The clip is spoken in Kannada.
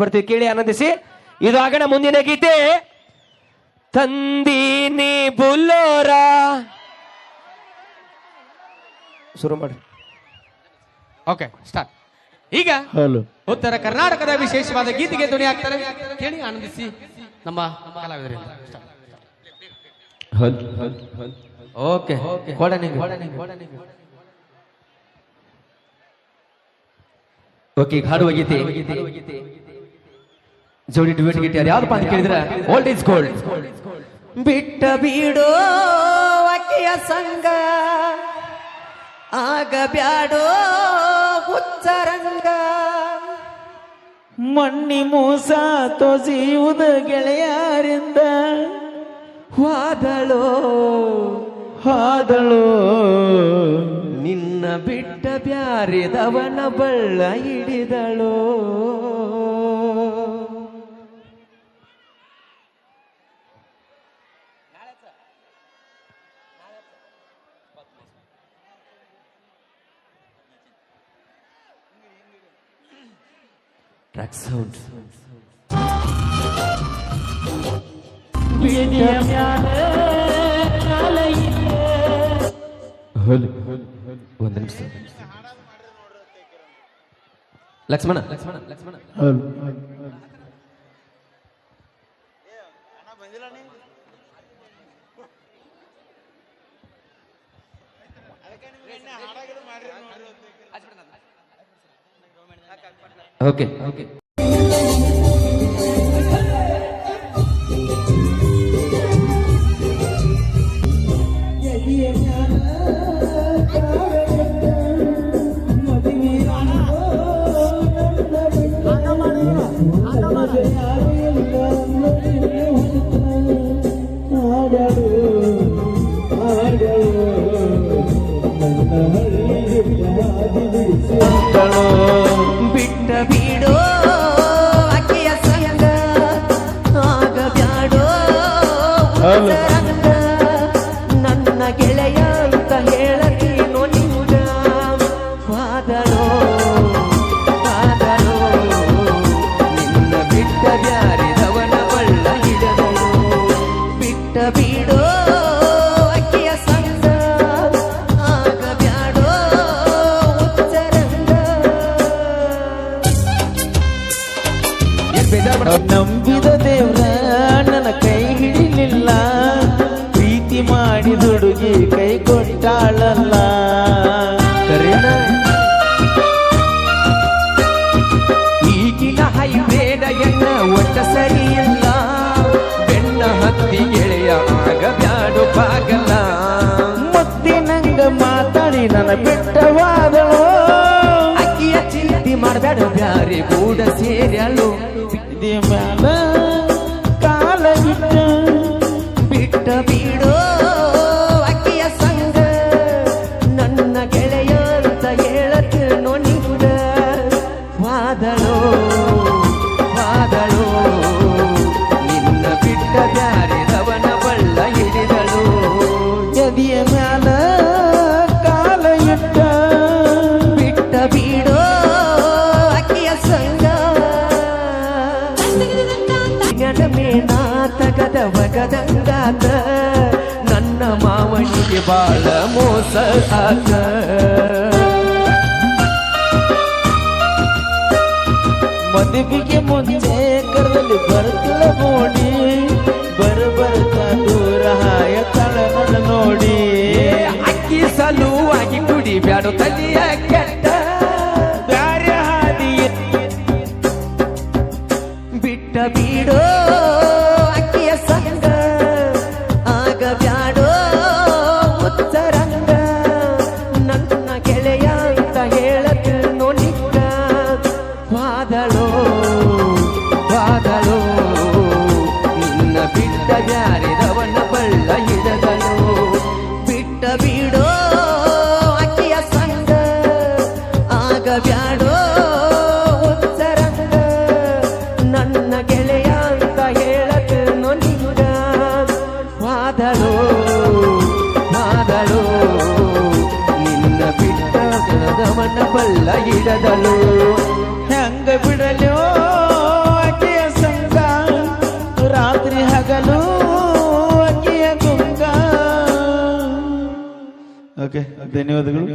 ಬರ್ತೀವಿ, ಕೇಳಿ ಆನಂದಿಸಿ. ಇದು ಆಗಣ ಮುಂದಿನ ಗೀತೆ ತಂದೀನಿ ಬುಲ್ಲೋರ. ಶುರು ಮಾಡಿ. Okay, start. ಈಗ ಉತ್ತರ ಕರ್ನಾಟಕದ ವಿಶೇಷವಾದ ಗೀತೆಗೆ ಧ್ವನಿ ಆಗ್ತಾರೆ, ಕೇಳಿ ಆನಂದಿಸಿ ನಮ್ಮ ಕಲಾವಿದರಿಂದ. ಓಕೆ, ಓಕೆ, ಹಾಡುವ ಗೀತೆ ಜೋಡಿ ಡುವೆಟ್ ಗೀತೆ ಯಾವ್ದಪ್ಪ ಅಂತ ಕೇಳಿದ್ರೆ ಓಲ್ಡ್ ಇಸ್ ಗೋಲ್ಡ್. ಬಿಟ್ಟ ಬೀಡೋ ಅಕ್ಕಿಯ ಸಂಗ, ಆಗ ಬ್ಯಾಡೋ ಹುಚ್ಚರಂಗ, ಮಣ್ಣಿ ಮೋಸ ತೊಸಿಯುವುದ ಗೆಳೆಯರಿಂದ, ಹಾದಳೋ ಹಾದಳೋ ನಿನ್ನ ಬಿಟ್ಟ ಬ್ಯಾರಿದವನ ಬಳ್ಳ ಹಿಡಿದಳೋ. Track sound. ಒಂದು ನಿಮಿಷ. Lakshmana okay okay. ಬಿಟ್ಟ ಬೀಡೋ ಅಕ್ಕಿಯ ಸಂಗ, ಆಗ ಬ್ಯಾಡೋ ಹುಚ್ಚರಂಗ, ನನ್ನ ಗೆಳೆಯ ಅಂತ ಹೇಳತೀನೋ ನಿಂಗ, ವಾದಳೋ ವಾದಳೋ ನಿನ್ನ ಬಿಟ್ಟ ಬ್ಯಾರಿದವನ ಬಳ್ಳ ಹಿಡದಳು. ಬಿಟ್ಟ ಬೀಡೋ ಅಕ್ಕಿಯ ಸಂಗ, ಆಗ ಬ್ಯಾಡೋ ಹುಚ್ಚರಂಗ. ನಂಬಿದ ದೇವ್ರ ನನ್ನ ಕೈ ಹಿಡಿಲಿಲ್ಲ, ಪ್ರೀತಿ ಮಾಡಿದ ಹುಡುಗಿ ಕೈ ಕೊಟ್ಟಾಳಲ್ಲ. ಕರೆನ ಈಗಿನ ಹೈವೇಡ ಎಣ್ಣ ಒಟ್ಟ ಸರಿಯಿಲ್ಲ, ಬೆಣ್ಣ ಹತ್ತಿ ಗೆಳೆಯ ಆಗ ಬ್ಯಾಡು ಬಾಗಲ್ಲ. ಮುತ್ತಿನಂಗ ಮಾತಾಡಿ ನನ್ನ ಬೆಟ್ಟವಾದಳು, ಅಕ್ಕಿಯ ಚಿಂತೆ ಮಾಡಬೇಡ ಬ್ಯಾರೆ ಗೂಡ ಸೇರ್ಯಾಳು. ಮ್ಯಾಲ ಕಾಲ ಬಿಟ್ಟು ಬಿಟ್ಟ ಬೀಡೋ ಅಕ್ಕಿಯ ಸಂಗ, ನನ್ನ ಗೆಳೆಯ ಅಂತ ಹೇಳತೀನೋ ನಿಂಗ, ವಾದಳೋ ವಾದಳೋ ನಿನ್ನ ಬಿಟ್ಟ ಬ್ಯಾರಿದವನ ಬಳ್ಳ ಹಿಡಿದಳು. ಎದೆಯ ಮ್ಯಾಲ ಕಾಲ ಇಟ್ಟ ಬಿಟ್ಟ ಬೀಡೋ ಅಕ್ಕಿಯ ಸಂಗ, ತಗದವಗದಂಗಾತ ನನ್ನ ಮಾವನಿಗೆ ಬಾಳ ಮೋಸ ಆತ. ಮದುವೆಗೆ ಮುಂಚೆ ಕರದಲ್ಲಿ ಬರ್ತಿಲ್ಲ ನೋಡಿ, ಬರ್ತ ದೂರ ಹಾಯತಳ ನನ್ನ ನೋಡಿ. ಅಕ್ಕಿ ಸಲುವಾಗಿ ಕುಡಿ ಬ್ಯಾಡು ತಲಿಯ ಕೆಟ್ಟ, ಬ್ಯಾರೆ ಹಾದಿ ಬಿಟ್ಟ ಬೀಡೋ ಅಕ್ಕಿಯ ಸಂಗ, ಆಗ ಬ್ಯಾಡೋ ಹುಚ್ಚರಂಗ, ನನ್ನ ಗೆಳೆಯ ಅಂತ ಹೇಳತೀನೋ ನಿಂಗ, ವಾದಳೋ ವಾದಳೋ ನಿನ್ನ ಬಿಟ್ಟ ಬ್ಯಾರಿದವನ ಬಳ್ಳ ಹಿಡದಳು. ಬಿಟ್ಟ ಬೀಡೋ ಅಕ್ಕಿಯ ಸಂಗ, ಆಗ ಬ್ಯಾಡೋ ಹುಚ್ಚರಂಗ, ನನ್ನ ಗೆಳೆಯ ಅಂತ ಹೇಳತೀನೋ ನಿಂಗ, ವಾದಳೋ ವಾದಳೋ ನಿನ್ನ ಬಿಟ್ಟ ಬಳ್ಳ ಹಿಡದಳು. ಹೆಂಗ ಬಿಡಲೋ ರಾತ್ರಿ ಹಗಲು ಅಕ್ಕಿಯ ಗುಂಗ. ಓಕೆ, ಧನ್ಯವಾದಗಳು.